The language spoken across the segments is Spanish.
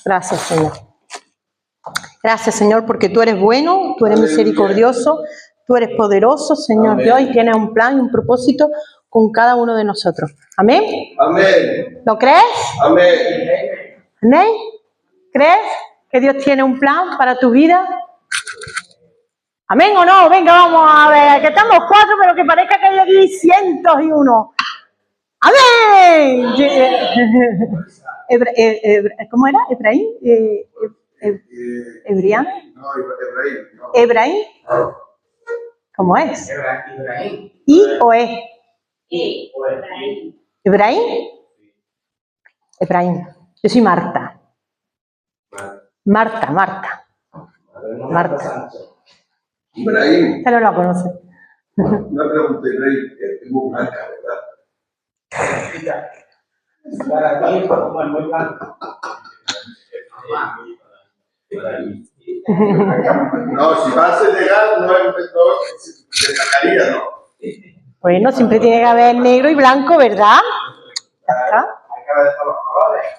Gracias, Señor. Gracias, Señor, porque tú eres bueno, tú eres misericordioso, tú eres poderoso, Señor Dios, y tienes un plan y un propósito con cada uno de nosotros. ¿Amén? Amén. ¿Lo crees? Amén. ¿Amén? ¿Crees que Dios tiene un plan para tu vida? ¿Amén o no? Venga, vamos a ver, que estamos 4, pero que parezca que hay aquí 101. ¡Amén! ¿Cómo era? ¿Efraín? ¿Ebrián? No, Efraín. No. ¿Ebraín? ¿Cómo es? Efraín. ¿I o E? ¿Ebraín? Efraín. Yo soy Marta. Marta. Efraín. Usted no la conoce. Una pregunta, Efraín. Es muy blanca, ¿verdad? Para ti, como es muy blanco. No, si va a ser legal, no se sacaría, ¿no? Bueno, siempre tiene que haber negro y blanco, ¿verdad? Ya está.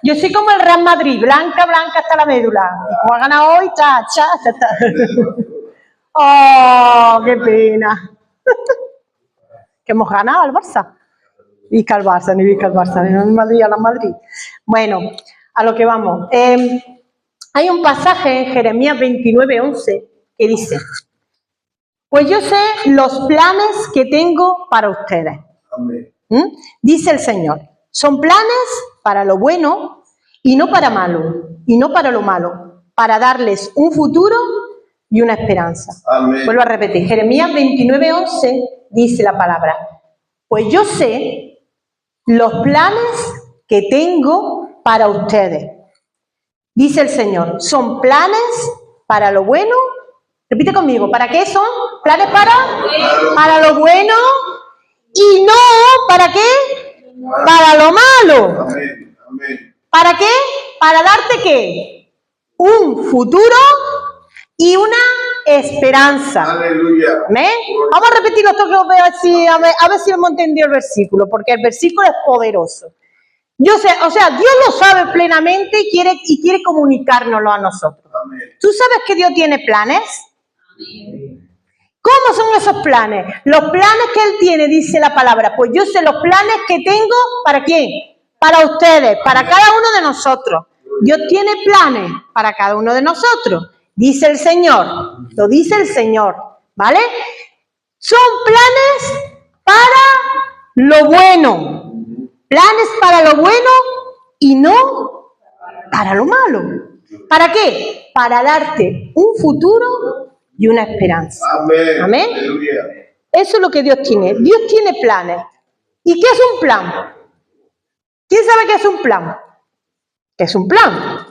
Yo soy como el Real Madrid, blanca hasta la médula. Y como ha ganado hoy, ta. ¡Oh, qué pena! Que hemos ganado al Barça. Vizca al Barça, ni vizca al Barça, ni al Madrid, a la Madrid. Bueno, a lo que vamos. Hay un pasaje en Jeremías 29:11 que dice: pues yo sé los planes que tengo para ustedes. Amén. Dice el Señor, son planes para lo bueno y no para lo malo, para darles un futuro y una esperanza. Amén. Vuelvo a repetir, Jeremías 29:11 dice la palabra: pues yo sé los planes que tengo para ustedes. Dice el Señor, son planes para lo bueno. Repite conmigo, ¿para qué son? Planes para lo bueno y no, ¿para qué? Para lo malo. Amén. Amén. ¿Para qué? Para darte ¿qué? Un futuro y una esperanza. Aleluya. ¿Amén? Vamos a repetirlo esto que os veo así, a ver si hemos entendido el versículo, porque el versículo es poderoso. Yo sé, o sea, Dios lo sabe plenamente y quiere comunicárnoslo a nosotros. Amén. ¿Tú sabes que Dios tiene planes? ¿Cómo son esos planes? Los planes que Él tiene, dice la palabra, pues yo sé los planes que tengo, ¿para quién? Para ustedes, para cada uno de nosotros. Dios tiene planes para cada uno de nosotros, dice el Señor, lo dice el Señor, ¿vale? Son planes para lo bueno. Planes para lo bueno y no para lo malo. ¿Para qué? Para darte un futuro y una esperanza. Amén. Amén. Aleluya. Eso es lo que Dios tiene. Dios tiene planes. ¿Y qué es un plan? ¿Quién sabe qué es un plan? ¿Qué es un plan?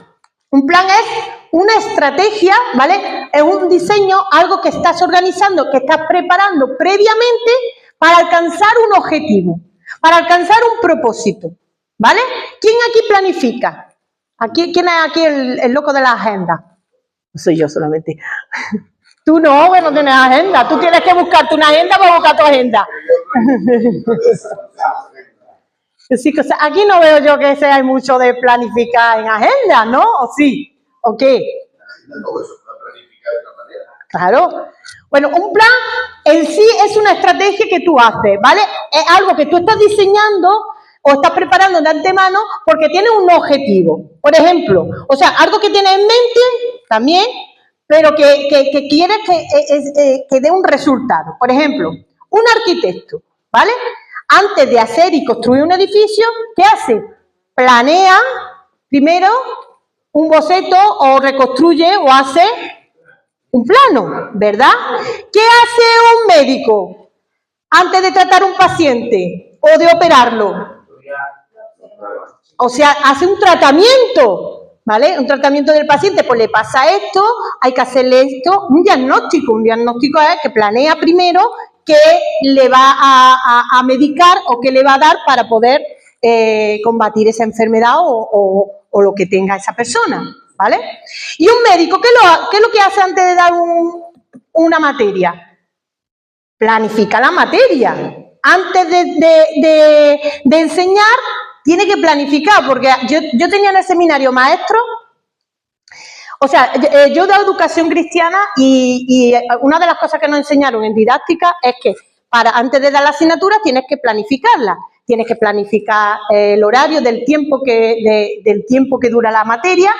Un plan es una estrategia, ¿vale? Es un diseño, algo que estás organizando, que estás preparando previamente para alcanzar un objetivo. Para alcanzar un propósito, ¿vale? ¿Quién aquí planifica? ¿Quién es aquí el loco de la agenda? No soy yo solamente. Tú no, que no tienes agenda. Tú tienes que buscarte una agenda para buscar tu agenda. Sí, aquí no veo yo que sea mucho de planificar en agenda, ¿no? ¿O sí? ¿O qué? No, eso no planifica de otra manera. Claro. Bueno, un plan en sí es una estrategia que tú haces, ¿vale? Es algo que tú estás diseñando o estás preparando de antemano porque tienes un objetivo. Por ejemplo, o sea, algo que tienes en mente también, pero que quieres que dé un resultado. Por ejemplo, un arquitecto, ¿vale? Antes de hacer y construir un edificio, ¿qué hace? Planea primero un boceto o reconstruye o hace un plano, ¿verdad? ¿Qué hace un médico antes de tratar a un paciente o de operarlo? O sea, hace un tratamiento, ¿vale? Un tratamiento del paciente, pues le pasa esto, hay que hacerle esto, un diagnóstico. Un diagnóstico es que planea primero qué le va a medicar o qué le va a dar para poder combatir esa enfermedad o lo que tenga esa persona, ¿vale? Y un médico, ¿qué es lo que hace antes de dar una materia? Planifica la materia. Antes de enseñar, tiene que planificar, porque yo tenía en el seminario maestros. O sea, yo he dado educación cristiana y una de las cosas que nos enseñaron en didáctica es que antes de dar la asignatura tienes que planificarla. Tienes que planificar el horario del tiempo que dura la materia.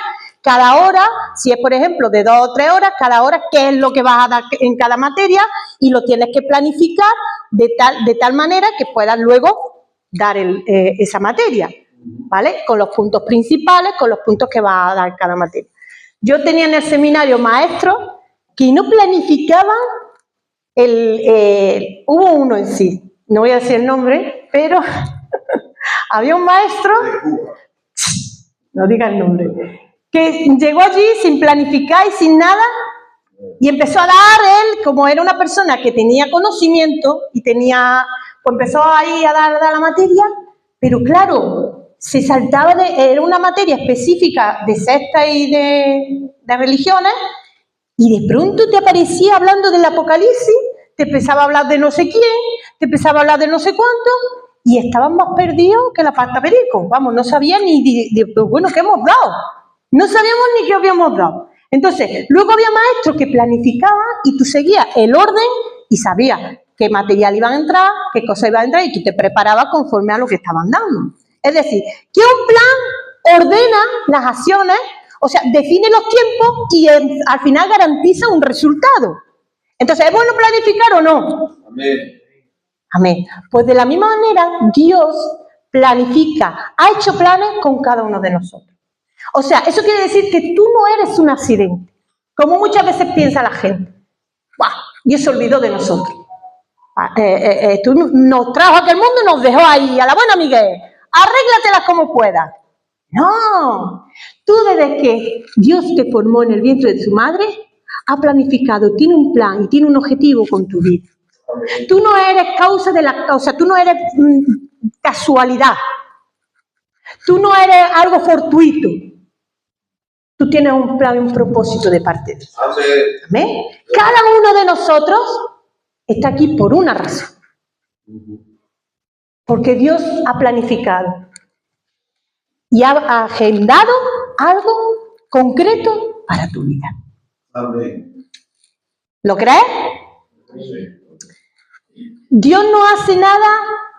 Cada hora, si es por ejemplo de 2 o 3 horas, cada hora qué es lo que vas a dar en cada materia y lo tienes que planificar de tal manera que puedas luego dar esa materia, ¿vale? Con los puntos principales, con los puntos que vas a dar en cada materia. Yo tenía en el seminario maestros que no planificaban hubo uno en sí, no voy a decir el nombre, pero había un maestro, no diga el nombre, que llegó allí sin planificar y sin nada y empezó a dar él, como era una persona que tenía conocimiento y pues empezó ahí a dar la materia, pero claro, se saltaba era una materia específica de sectas y de religiones y de pronto te aparecía hablando del Apocalipsis, te empezaba a hablar de no sé quién, te empezaba a hablar de no sé cuánto y estaban más perdidos que la pasta perico. Vamos, no sabían ni bueno, ¿qué hemos dado? No sabíamos ni qué habíamos dado. Entonces, luego había maestros que planificaban y tú seguías el orden y sabías qué material iban a entrar, qué cosa iba a entrar y tú te preparabas conforme a lo que estaban dando. Es decir, que un plan ordena las acciones, o sea, define los tiempos y al final garantiza un resultado. Entonces, ¿es bueno planificar o no? Amén. Amén. Pues de la misma manera, Dios planifica, ha hecho planes con cada uno de nosotros. O sea, eso quiere decir que tú no eres un accidente, como muchas veces piensa la gente. ¡Buah! Dios se olvidó de nosotros. Tú nos trajo a aquel mundo y nos dejó ahí, a la buena Miguel. Arréglatelas como puedas. No, tú desde que Dios te formó en el vientre de tu madre, ha planificado, tiene un plan y tiene un objetivo con tu vida. Tú no eres causa de la causa, tú no eres casualidad. Tú no eres algo fortuito. Tú tienes un plan y un propósito de parte de Dios. ¿Amén? Cada uno de nosotros está aquí por una razón. Porque Dios ha planificado y ha agendado algo concreto para tu vida. Amén. ¿Lo crees? Sí. Dios no hace nada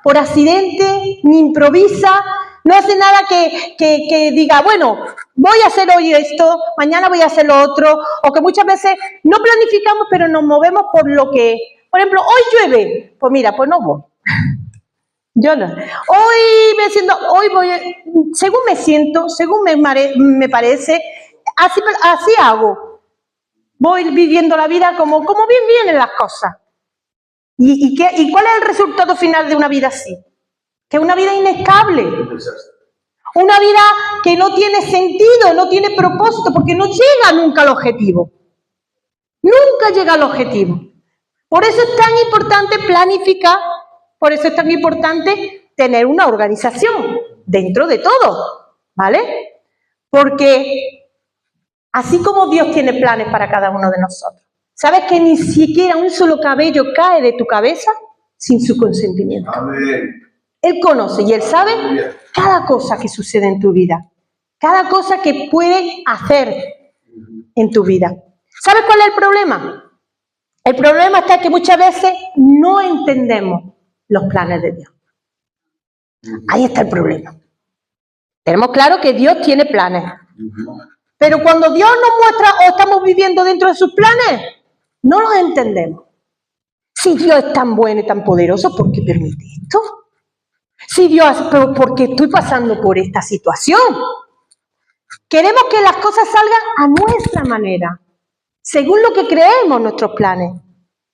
por accidente, ni improvisa, no hace nada que diga, bueno, voy a hacer hoy esto, mañana voy a hacer lo otro, o que muchas veces no planificamos, pero nos movemos por lo que, por ejemplo, hoy llueve, pues mira, pues no voy. Yo no. Hoy voy, según me siento, según me parece, así hago. Voy viviendo la vida como bien vienen las cosas. ¿Y cuál es el resultado final de una vida así? Que es una vida inestable. Una vida que no tiene sentido, no tiene propósito, porque no llega nunca al objetivo. Nunca llega al objetivo. Por eso es tan importante planificar, por eso es tan importante tener una organización dentro de todo, ¿vale? Porque así como Dios tiene planes para cada uno de nosotros, ¿sabes que ni siquiera un solo cabello cae de tu cabeza sin su consentimiento? Amén. Él conoce y Él sabe cada cosa que sucede en tu vida, cada cosa que puede hacer en tu vida. ¿Sabes cuál es el problema? El problema está que muchas veces no entendemos los planes de Dios. Ahí está el problema. Tenemos claro que Dios tiene planes. Pero cuando Dios nos muestra o estamos viviendo dentro de sus planes, no los entendemos. Si Dios es tan bueno y tan poderoso, ¿por qué permite esto? Si Dios, ¿por qué estoy pasando por esta situación? Queremos que las cosas salgan a nuestra manera, según lo que creemos nuestros planes.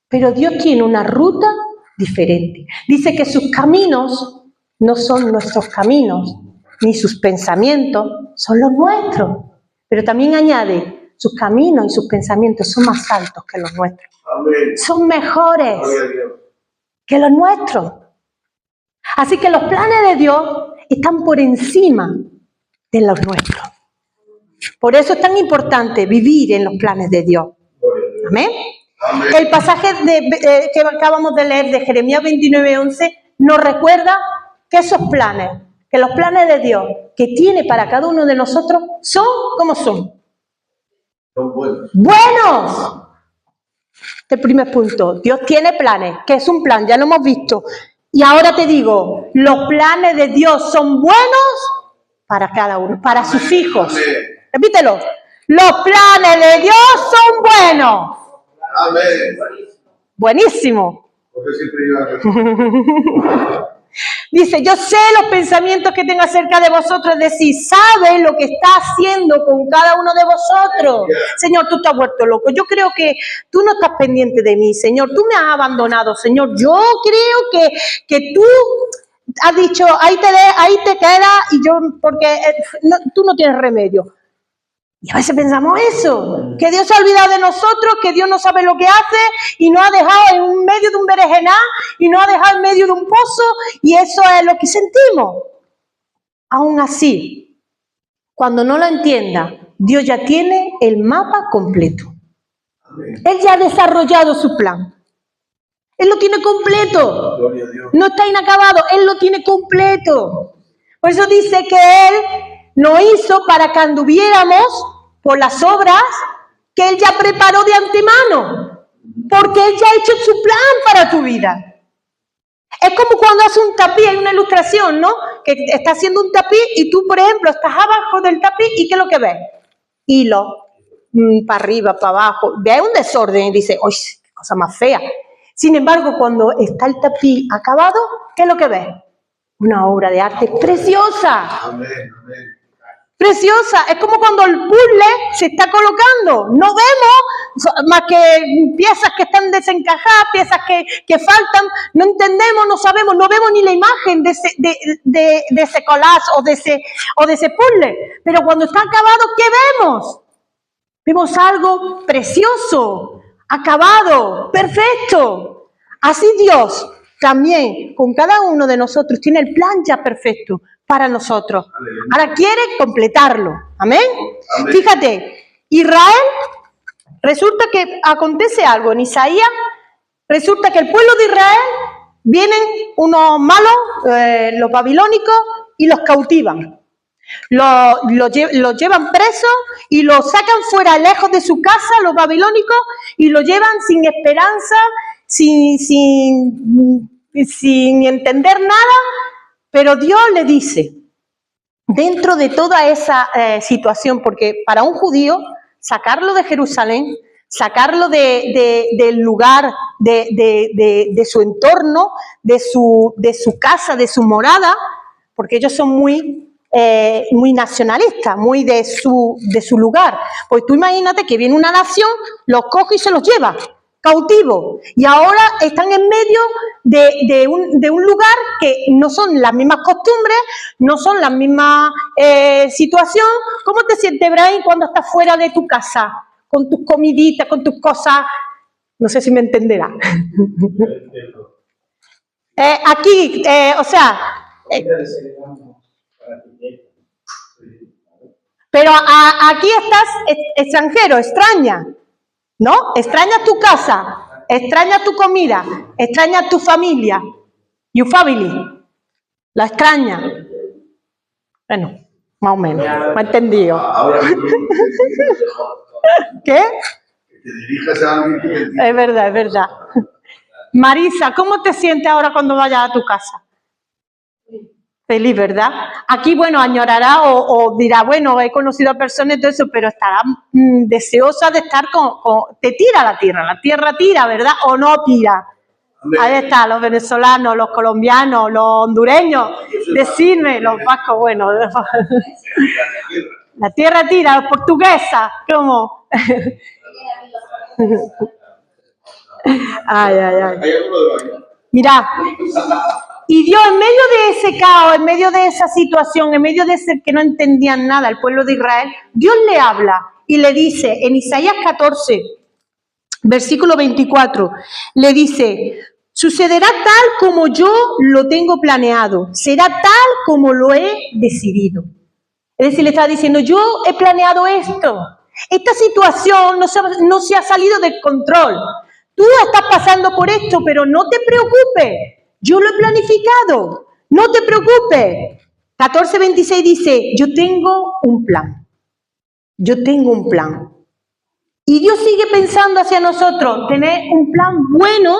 Pero Dios tiene una ruta diferente. Dice que sus caminos no son nuestros caminos, ni sus pensamientos son los nuestros. Pero también añade, sus caminos y sus pensamientos son más altos que los nuestros. Amén. Son mejores que los nuestros. Así que los planes de Dios están por encima de los nuestros. Por eso es tan importante vivir en los planes de Dios. Amén. Amén. El pasaje que acabamos de leer de Jeremías 29:11 nos recuerda que esos planes que los planes de Dios que tiene para cada uno de nosotros son como son. Son buenos. ¡Buenos! El primer punto, Dios tiene planes. ¿Qué es un plan? Ya lo hemos visto. Y ahora te digo, los planes de Dios son buenos para cada uno, para sus hijos. Amén. Repítelo. Los planes de Dios son buenos. Amén. Buenísimo. Porque siempre iba a Dice, yo sé los pensamientos que tengo acerca de vosotros, es decir, sabe lo que está haciendo con cada uno de vosotros. Señor, tú te has vuelto loco. Yo creo que tú no estás pendiente de mí, Señor. Tú me has abandonado, Señor. Yo creo que tú has dicho, ahí te quedas y yo, porque tú no tienes remedio. Y a veces pensamos eso, que Dios se ha olvidado de nosotros, que Dios no sabe lo que hace y nos ha dejado en medio de un berenjená y nos ha dejado en medio de un pozo y eso es lo que sentimos. Aún así, cuando no lo entienda, Dios ya tiene el mapa completo. Amén. Él ya ha desarrollado su plan. Él lo tiene completo. Gloria a Dios. No está inacabado, Él lo tiene completo. Por eso dice que Él nos hizo para que anduviéramos por las obras que Él ya preparó de antemano, porque Él ya ha hecho su plan para tu vida. Es como cuando hace un tapiz, hay una ilustración, ¿no? Que está haciendo un tapiz y tú, por ejemplo, estás abajo del tapiz y ¿qué es lo que ves? Hilo, para arriba, para abajo, ves un desorden y dices, ¡uy, qué cosa más fea! Sin embargo, cuando está el tapiz acabado, ¿qué es lo que ves? Una obra de arte preciosa. Amén. Amén. Preciosa, es como cuando el puzzle se está colocando, no vemos más que piezas que están desencajadas, piezas que faltan, no entendemos, no sabemos, no vemos ni la imagen de ese collage o de ese puzzle, pero cuando está acabado, ¿qué vemos? Vemos algo precioso, acabado, perfecto. Así Dios también con cada uno de nosotros tiene el plan ya perfecto para nosotros. Ahora quiere completarlo. ¿Amén? Amén. Fíjate, Israel, resulta que acontece algo en Isaías, resulta que el pueblo de Israel, vienen unos malos, los babilónicos, y los cautivan. Los llevan presos y los sacan fuera, lejos de su casa, los babilónicos, y los llevan sin esperanza, sin entender nada. Pero Dios le dice, dentro de toda esa situación, porque para un judío, sacarlo de Jerusalén, sacarlo del lugar, de su entorno, de su casa, de su morada, porque ellos son muy nacionalistas, muy de su lugar. Pues tú imagínate que viene una nación, los coge y se los lleva cautivos, y ahora están en medio de un lugar que no son las mismas costumbres, no son las mismas situación. ¿Cómo te sientes, Brian, cuando estás fuera de tu casa, con tus comiditas, con tus cosas? No sé si me entenderá. Aquí, o sea... pero aquí estás extranjero, extraña, ¿no? Extrañas tu casa, extrañas tu comida, extrañas tu familia, your family, la extraña. Bueno, más o menos, me ha entendido. Ahora ¿Qué? que te dirijas a alguien que te entienda. Es verdad, es verdad. Marisa, ¿cómo te sientes ahora cuando vayas a tu casa? Feliz, ¿verdad? Aquí, bueno, añorará o dirá, bueno, he conocido a personas y todo eso, pero estará deseosa de estar te tira la tierra tira, ¿verdad? ¿O no tira? Amén. Ahí está, los venezolanos, los colombianos, los hondureños, decidme, los vascos, bueno. La tierra tira, los portuguesas, ¿cómo? Ay. ¿Hay alguno de los? Mirá. Y Dios, en medio de ese caos, en medio de esa situación, en medio de ese que no entendían nada, el pueblo de Israel, Dios le habla y le dice, en Isaías 14, versículo 24, le dice, sucederá tal como yo lo tengo planeado, será tal como lo he decidido. Es decir, le está diciendo, yo he planeado esto, esta situación no se ha salido de control, tú estás pasando por esto, pero no te preocupes. Yo lo he planificado, no te preocupes. 14:26 dice, yo tengo un plan. Yo tengo un plan. Y Dios sigue pensando hacia nosotros, tener un plan bueno,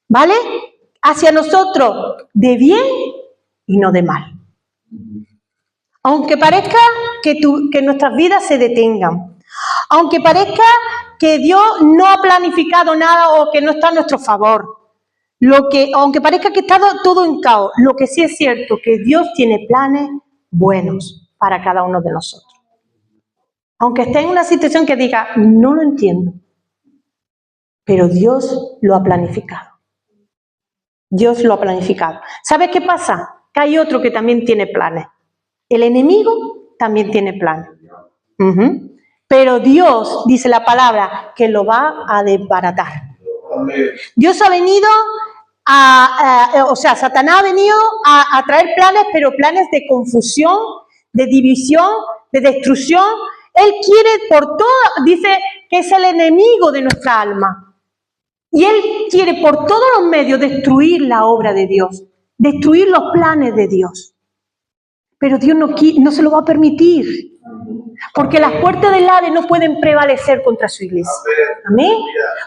¿vale? Hacia nosotros, de bien y no de mal. Aunque parezca que nuestras vidas se detengan, aunque parezca que Dios no ha planificado nada o que no está a nuestro favor, aunque parezca que está todo en caos, lo que sí es cierto que Dios tiene planes buenos para cada uno de nosotros. Aunque esté en una situación que diga, no lo entiendo, pero Dios lo ha planificado. Dios lo ha planificado. ¿Sabes qué pasa? Que hay otro que también tiene planes. El enemigo también tiene planes. Pero Dios, dice la palabra, que lo va a desbaratar. Dios ha venido Satanás ha venido a traer planes, pero planes de confusión, de división, de destrucción. Él quiere dice que es el enemigo de nuestra alma. Y Él quiere por todos los medios destruir la obra de Dios, destruir los planes de Dios. Pero Dios no se lo va a permitir, porque las puertas del Hades no pueden prevalecer contra su iglesia. Amén.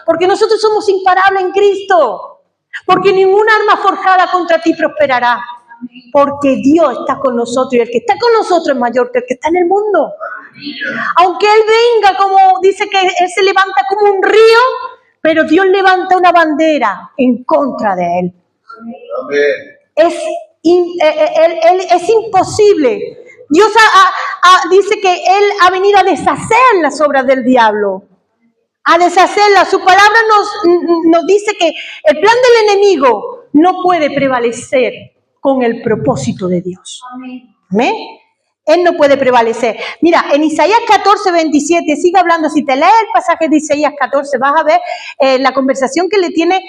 Porque nosotros somos imparables en Cristo, porque ninguna arma forjada contra ti prosperará, porque Dios está con nosotros y el que está con nosotros es mayor que el que está en el mundo. Aunque Él venga, como dice que Él se levanta como un río, pero Dios levanta una bandera en contra de Él. Es imposible. Dios dice que Él ha venido a deshacer las obras del diablo, a deshacerlas. Su palabra nos dice que el plan del enemigo no puede prevalecer con el propósito de Dios. Amén. Él no puede prevalecer. Mira, en Isaías 14:27, sigue hablando. Si te lees el pasaje de Isaías 14, vas a ver la conversación que le tiene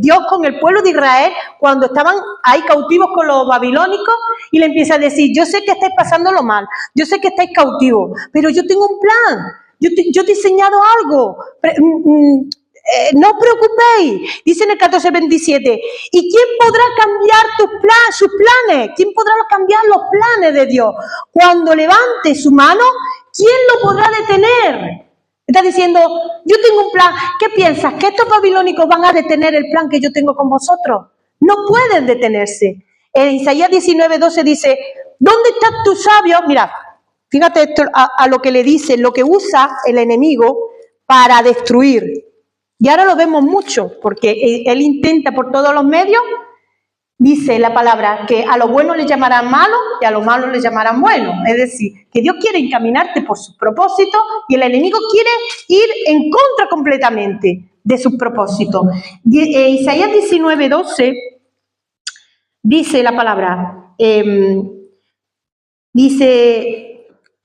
Dios con el pueblo de Israel cuando estaban ahí cautivos con los babilónicos, y le empieza a decir, yo sé que estáis pasándolo mal, yo sé que estáis cautivos, pero yo tengo un plan, yo he diseñado algo, no os preocupéis, dice en el 14:27, ¿y quién podrá cambiar sus planes? ¿Quién podrá cambiar los planes de Dios? Cuando levante su mano, ¿quién lo podrá detener? Está diciendo, yo tengo un plan. ¿Qué piensas? ¿Que estos babilónicos van a detener el plan que yo tengo con vosotros? No pueden detenerse. En Isaías 19:12 dice, ¿dónde están tus sabios? Mira, fíjate esto a lo que le dice, lo que usa el enemigo para destruir. Y ahora lo vemos mucho, porque él intenta por todos los medios, dice la palabra, que a lo bueno le llamarán malo y a lo malo le llamarán bueno. Es decir, que Dios quiere encaminarte por sus propósitos y el enemigo quiere ir en contra completamente de sus propósitos. Isaías 19:12 dice la palabra, dice...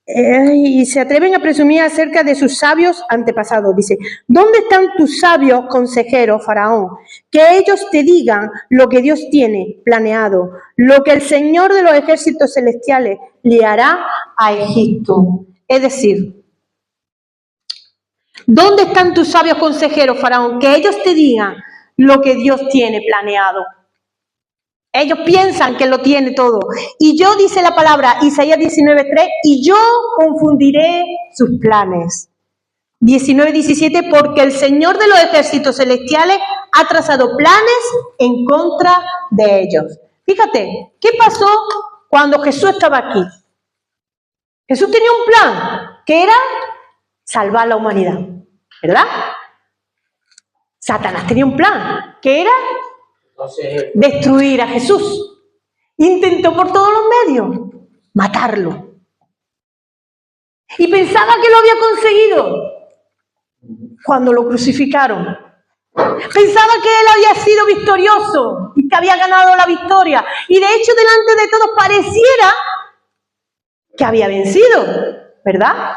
y se atreven a presumir acerca de sus sabios antepasados. Dice, ¿dónde están tus sabios consejeros, Faraón? Que ellos te digan lo que Dios tiene planeado, lo que el Señor de los ejércitos celestiales le hará a Egipto. Es decir, ¿dónde están tus sabios consejeros, Faraón? Que ellos te digan lo que Dios tiene planeado. Ellos piensan que lo tiene todo. Y yo, dice la palabra, Isaías 19:3, y yo confundiré sus planes. 19:17, porque el Señor de los ejércitos celestiales ha trazado planes en contra de ellos. Fíjate, ¿qué pasó cuando Jesús estaba aquí? Jesús tenía un plan, que era salvar la humanidad, ¿verdad? Satanás tenía un plan, que era destruir a Jesús. Intentó por todos los medios matarlo. Y pensaba que lo había conseguido cuando lo crucificaron. Pensaba que él había sido victorioso y que había ganado la victoria. Y de hecho, delante de todos pareciera que había vencido, ¿verdad?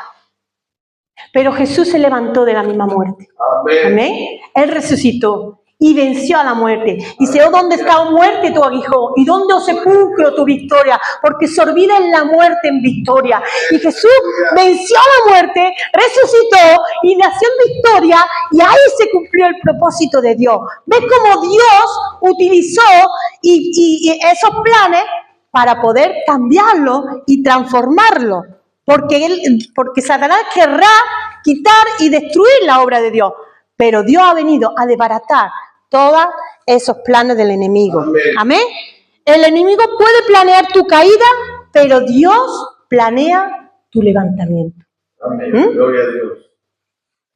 Pero Jesús se levantó de la misma muerte. Amén. Él resucitó y venció a la muerte. Dice, oh, ¿dónde está, oh muerte, tu aguijón? ¿Y dónde, oh sepulcro, tu victoria? Porque se olvida en la muerte en victoria. Y Jesús venció a la muerte, resucitó y nació en victoria, y ahí se cumplió el propósito de Dios. ¿Ves cómo Dios utilizó y esos planes para poder cambiarlo y transformarlo. Porque Satanás querrá quitar y destruir la obra de Dios. Pero Dios ha venido a desbaratar todos esos planes del enemigo. Amén. El enemigo puede planear tu caída, pero Dios planea tu levantamiento. Amén. Gloria a Dios.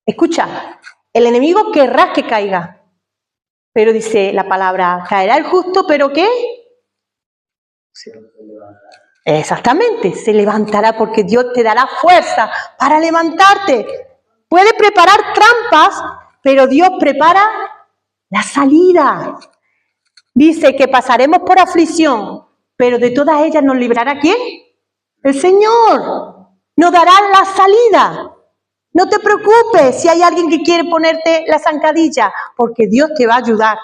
Escucha, el enemigo querrá que caiga, pero dice la palabra, caerá el justo, ¿pero qué? Exactamente, se levantará porque Dios te dará fuerza para levantarte. Puede preparar trampas, pero Dios prepara la salida. Dice que pasaremos por aflicción, pero de todas ellas nos librará ¿quién? El Señor. Nos dará la salida. No te preocupes si hay alguien que quiere ponerte la zancadilla, porque Dios te va a ayudar,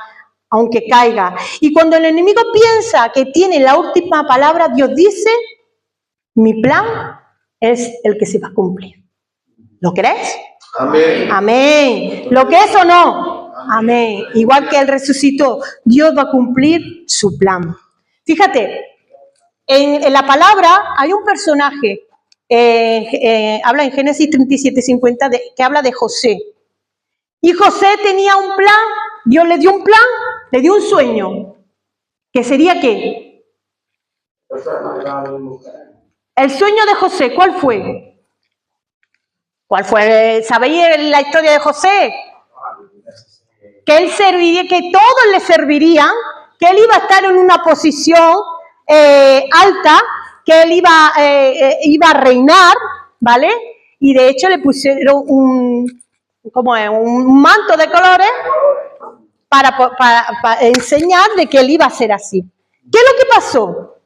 aunque caiga. Y cuando el enemigo piensa que tiene la última palabra, Dios dice, mi plan es el que se va a cumplir. ¿Lo crees? Amén. Amén. ¿Lo crees o no? Amén. Igual que Él resucitó, Dios va a cumplir su plan. Fíjate, en la palabra hay un personaje, habla en Génesis 37:50, que habla de José. Y José tenía un plan, Dios le dio un plan, le dio un sueño. ¿Que sería qué? El sueño de José, ¿cuál fue? ¿Cuál fue? ¿Sabéis la historia de José? Que él serviría, que todos le servirían, que él iba a estar en una posición alta, que él iba a reinar, ¿vale? Y de hecho le pusieron un manto de colores para enseñar de que él iba a ser así. ¿Qué es lo que pasó?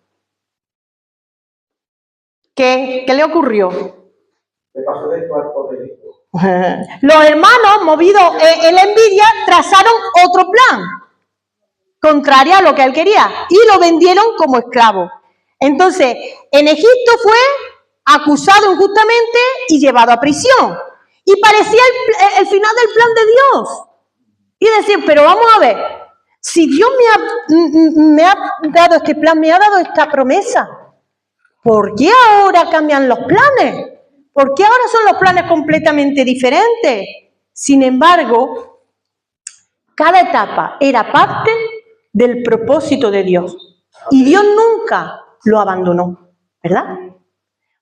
¿Qué le ocurrió? Los hermanos, movidos en la envidia, trazaron otro plan, contrario a lo que él quería, y lo vendieron como esclavo. Entonces, en Egipto fue acusado injustamente y llevado a prisión. Y parecía el final del plan de Dios. Y decir, pero vamos a ver, si Dios me ha dado este plan, me ha dado esta promesa, ¿por qué ahora cambian los planes? ¿Por qué ahora son los planes completamente diferentes? Sin embargo, cada etapa era parte del propósito de Dios. Y Dios nunca lo abandonó, ¿verdad?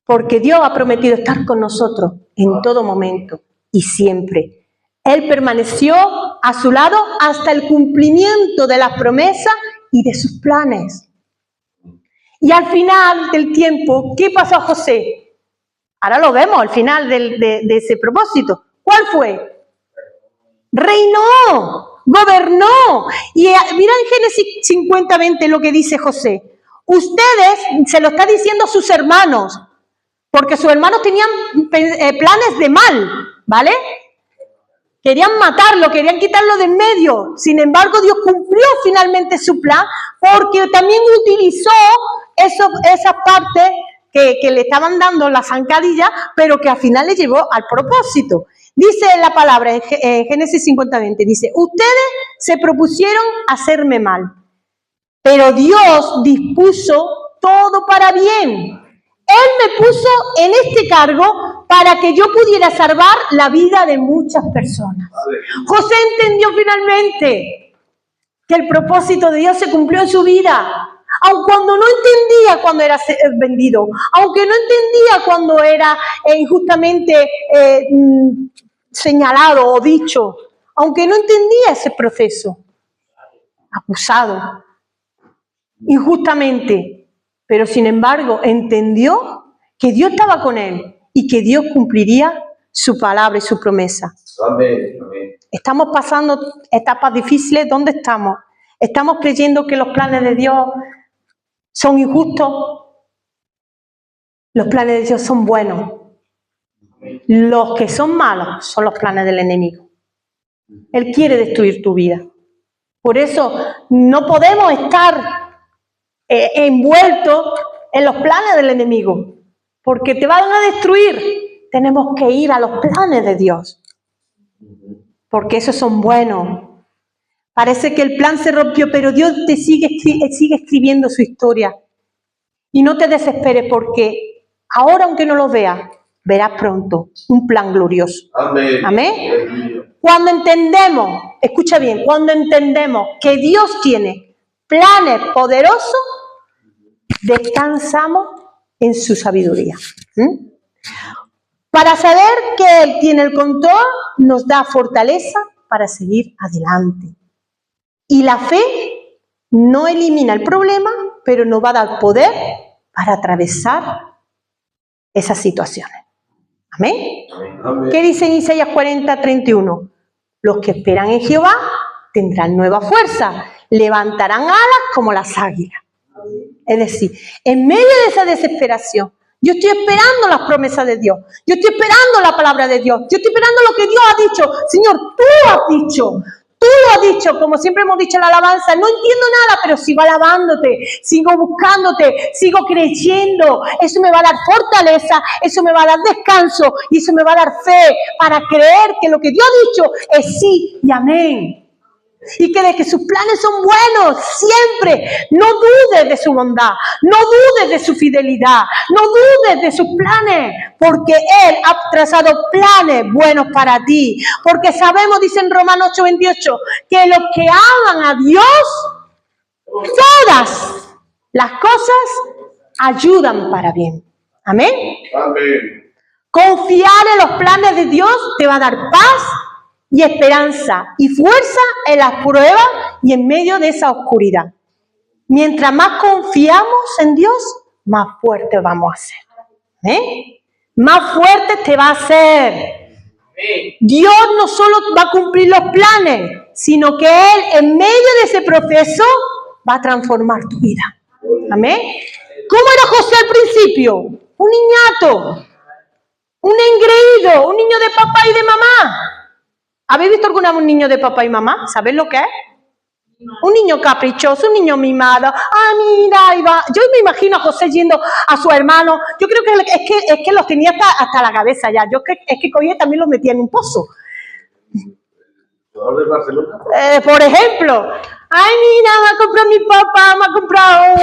Porque Dios ha prometido estar con nosotros en todo momento y siempre. Él permaneció a su lado hasta el cumplimiento de las promesas y de sus planes. Y al final del tiempo, ¿qué pasó a José? Ahora lo vemos, al final de ese propósito. ¿Cuál fue? Reinó, gobernó. Y mira en Génesis 50:20 lo que dice José. Ustedes, se lo está diciendo a sus hermanos, porque sus hermanos tenían planes de mal, ¿vale? Querían matarlo, querían quitarlo de en medio. Sin embargo, Dios cumplió finalmente su plan, porque también utilizó esas partes que le estaban dando la zancadilla, pero que al final le llevó al propósito. Dice la palabra en Génesis 50:20, dice, ustedes se propusieron hacerme mal, pero Dios dispuso todo para bien. Él me puso en este cargo para que yo pudiera salvar la vida de muchas personas. José entendió finalmente que el propósito de Dios se cumplió en su vida. Aun cuando no entendía cuando era vendido, aunque no entendía cuando era injustamente señalado o dicho, aunque no entendía ese proceso, acusado injustamente, pero sin embargo entendió que Dios estaba con él y que Dios cumpliría su palabra y su promesa. Amén. Estamos pasando etapas difíciles, ¿dónde estamos? ¿Estamos creyendo que los planes de Dios son injustos? Los planes de Dios son buenos. Los que son malos son los planes del enemigo. Él quiere destruir tu vida. Por eso no podemos estar envueltos en los planes del enemigo, porque te van a destruir. Tenemos que ir a los planes de Dios, porque esos son buenos. Parece que el plan se rompió, pero Dios te sigue escribiendo su historia. Y no te desesperes porque ahora, aunque no lo veas, verás pronto un plan glorioso. Amén. Amén. Cuando entendemos, escucha bien, cuando entendemos que Dios tiene planes poderosos, descansamos en su sabiduría. Para saber que Él tiene el control, nos da fortaleza para seguir adelante. Y la fe no elimina el problema, pero nos va a dar poder para atravesar esas situaciones. Amén. Amén. ¿Qué dice en Isaías 40:31? Los que esperan en Jehová tendrán nueva fuerza, levantarán alas como las águilas. Es decir, en medio de esa desesperación, yo estoy esperando las promesas de Dios, yo estoy esperando la palabra de Dios, yo estoy esperando lo que Dios ha dicho. Señor, tú lo has dicho. Tú lo has dicho, como siempre hemos dicho en la alabanza, no entiendo nada, pero sigo alabándote, sigo buscándote, sigo creyendo. Eso me va a dar fortaleza, eso me va a dar descanso y eso me va a dar fe para creer que lo que Dios ha dicho es sí y amén. Y que de que sus planes son buenos siempre. No dudes de su bondad, no dudes de su fidelidad, no dudes de sus planes, porque Él ha trazado planes buenos para ti. Porque sabemos, dice en Romanos 8:28, que los que aman a Dios, todas las cosas ayudan para bien. Amén. Amén. Confiar en los planes de Dios te va a dar paz y esperanza y fuerza en las pruebas y en medio de esa oscuridad. Mientras más confiamos en Dios, más fuertes vamos a ser. Más fuerte te va a hacer. Dios no solo va a cumplir los planes, sino que Él en medio de ese proceso va a transformar tu vida. Amén. ¿Cómo era José al principio? Un niñato, un engreído, un niño de papá y de mamá. ¿Habéis visto alguna vez un niño de papá y mamá? ¿Sabéis lo que es? Un niño caprichoso, un niño mimado. Ah, mira, ahí va. Yo me imagino a José yendo a su hermano. Yo creo que es que los tenía hasta la cabeza ya. Es que cogía y también los metía en un pozo. ¿Jugador de Barcelona? Por ejemplo, ay, mira, me ha comprado mi papá, me ha comprado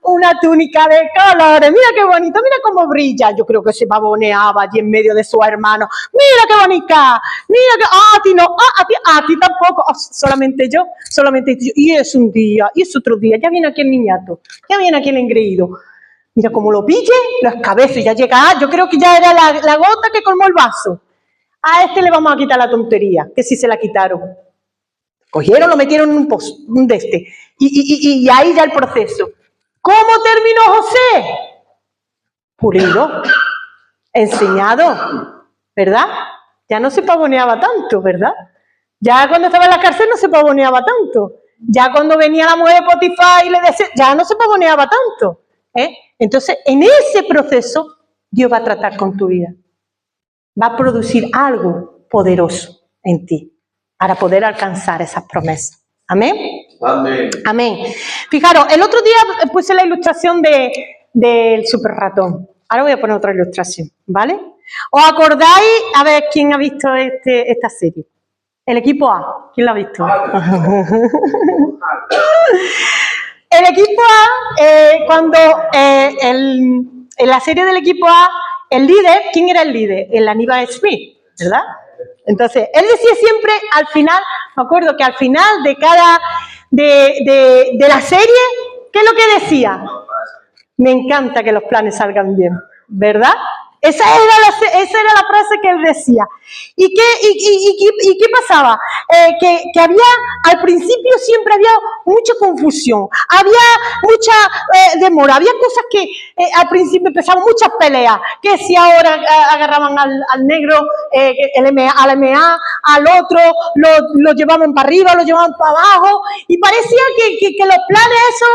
una túnica de colores. Mira qué bonito, mira cómo brilla. Yo creo que se pavoneaba allí en medio de su hermano. Mira qué bonita, mira que, a ti no, a ti tampoco. Oh, solamente yo. Y es un día, y es otro día. Ya viene aquí el niñato, ya viene aquí el engreído. Mira cómo lo pille, lo escabezo y ya llega. Yo creo que ya era la gota que colmó el vaso. A este le vamos a quitar la tontería, que sí se la quitaron. Cogieron, lo metieron en un pozo, de este. Y ahí ya el proceso. ¿Cómo terminó José? Pulido, enseñado, ¿verdad? Ya no se pavoneaba tanto, ¿verdad? Ya cuando estaba en la cárcel no se pavoneaba tanto. Ya cuando venía la mujer de Potifar y le decía, ya no se pavoneaba tanto. Entonces, en ese proceso, Dios va a tratar con tu vida. Va a producir algo poderoso en ti para poder alcanzar esas promesas. ¿Amén? Amén. Amén. Fijaros, el otro día puse la ilustración del super ratón. Ahora voy a poner otra ilustración, ¿vale? ¿Os acordáis? A ver, ¿quién ha visto esta serie? El equipo A. ¿Quién lo ha visto? El equipo A, cuando en la serie del equipo A, el líder, ¿quién era el líder? El Aníbal Smith, ¿verdad? Entonces, él decía siempre, al final, me acuerdo que al final de cada, de la serie, ¿qué es lo que decía? Me encanta que los planes salgan bien, ¿verdad? Esa era la frase que él decía. ¿Y qué pasaba? Que había, al principio siempre había mucha confusión, había mucha demora, había cosas que al principio empezaban muchas peleas, que si ahora agarraban al negro, al MA, al otro, lo llevaban para arriba, lo llevaban para abajo, y parecía que los planes esos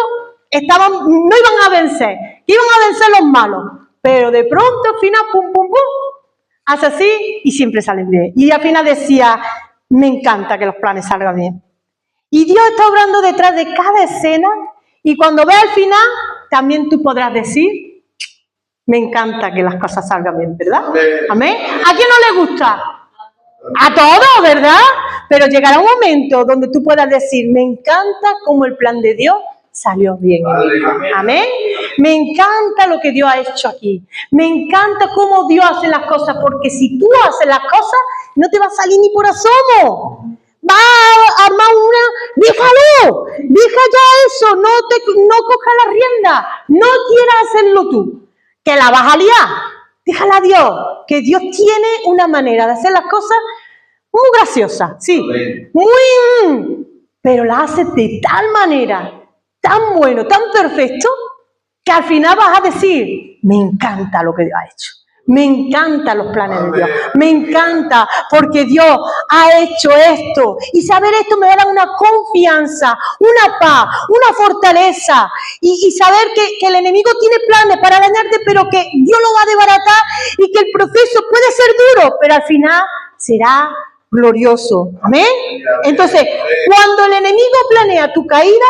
no iban a vencer, que iban a vencer los malos. Pero de pronto, al final, pum, pum, pum, hace así y siempre salen bien. Y al final decía, me encanta que los planes salgan bien. Y Dios está obrando detrás de cada escena y cuando veas al final, también tú podrás decir, me encanta que las cosas salgan bien, ¿verdad? Amén. ¿A quién no le gusta? A todos, ¿verdad? Pero llegará un momento donde tú puedas decir, me encanta cómo el plan de Dios salió bien en mi vida. Amén. Me encanta lo que Dios ha hecho aquí. Me encanta cómo Dios hace las cosas, porque si tú haces las cosas, no te va a salir ni por asomo. Va a armar déjalo, deja ya eso, no cojas la rienda, no quieras hacerlo tú, que la vas a liar, déjala a Dios, que Dios tiene una manera de hacer las cosas muy graciosa, sí, muy, pero la hace de tal manera, tan bueno, tan perfecto, que al final vas a decir, me encanta lo que Dios ha hecho. Me encantan los planes de Dios, me encanta porque Dios ha hecho esto y saber esto me da una confianza, una paz, una fortaleza y saber que el enemigo tiene planes para dañarte, pero que Dios lo va a desbaratar y que el proceso puede ser duro, pero al final será glorioso. ¿Amén? Entonces, cuando el enemigo planea tu caída,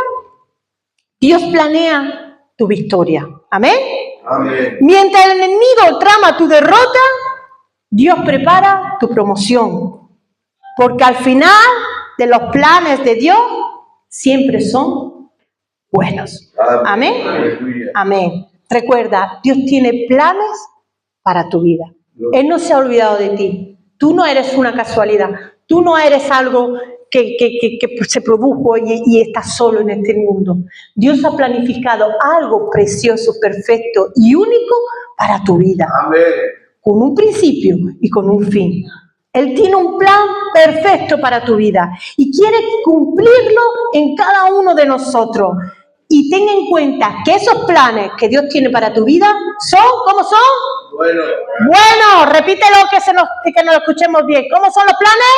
Dios planea tu victoria. ¿Amén? Amén. Mientras el enemigo trama tu derrota, Dios prepara tu promoción. Porque al final de los planes de Dios siempre son buenos. Amén. Amén. Recuerda, Dios tiene planes para tu vida. Él no se ha olvidado de ti. Tú no eres una casualidad. Tú no eres algo que se produjo y estás solo en este mundo. Dios ha planificado algo precioso, perfecto y único para tu vida. Amén. Con un principio y con un fin. Él tiene un plan perfecto para tu vida y quiere cumplirlo en cada uno de nosotros. Y ten en cuenta que esos planes que Dios tiene para tu vida son, ¿cómo son? Bueno, repítelo que nos lo escuchemos bien. ¿Cómo son los planes?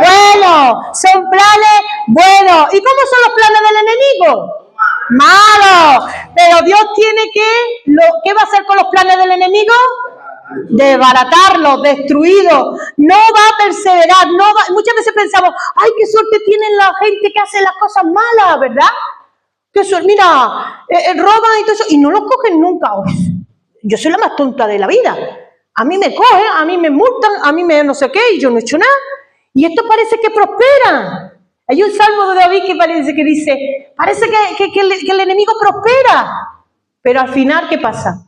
Bueno, son planes buenos. ¿Y cómo son los planes del enemigo? Malos. Pero Dios tiene ¿qué va a hacer con los planes del enemigo? Desbaratarlos, destruidos. No va a perseverar. Muchas veces pensamos, ay, qué suerte tienen la gente que hace las cosas malas, ¿verdad? Que mira, roban y todo eso, y no los cogen nunca. Yo soy la más tonta de la vida. A mí me cogen, a mí me multan, a mí me no sé qué, y yo no he hecho nada. Y esto parece que prosperan. Hay un salmo de David que dice, parece que el enemigo prospera. Pero al final, ¿qué pasa?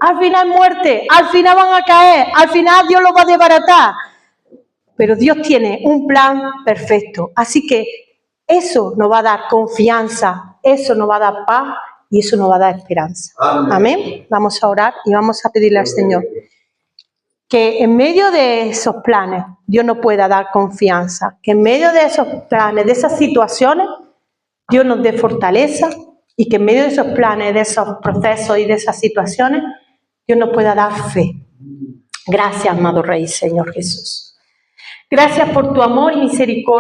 Al final muerte, al final van a caer, al final Dios los va a desbaratar. Pero Dios tiene un plan perfecto. Así que eso nos va a dar confianza, eso nos va a dar paz y eso nos va a dar esperanza. Amén. Vamos a orar y vamos a pedirle al Señor que en medio de esos planes Dios nos pueda dar confianza, que en medio de esos planes, de esas situaciones, Dios nos dé fortaleza y que en medio de esos planes, de esos procesos y de esas situaciones, Dios nos pueda dar fe. Gracias, amado Rey, Señor Jesús. Gracias por tu amor y misericordia.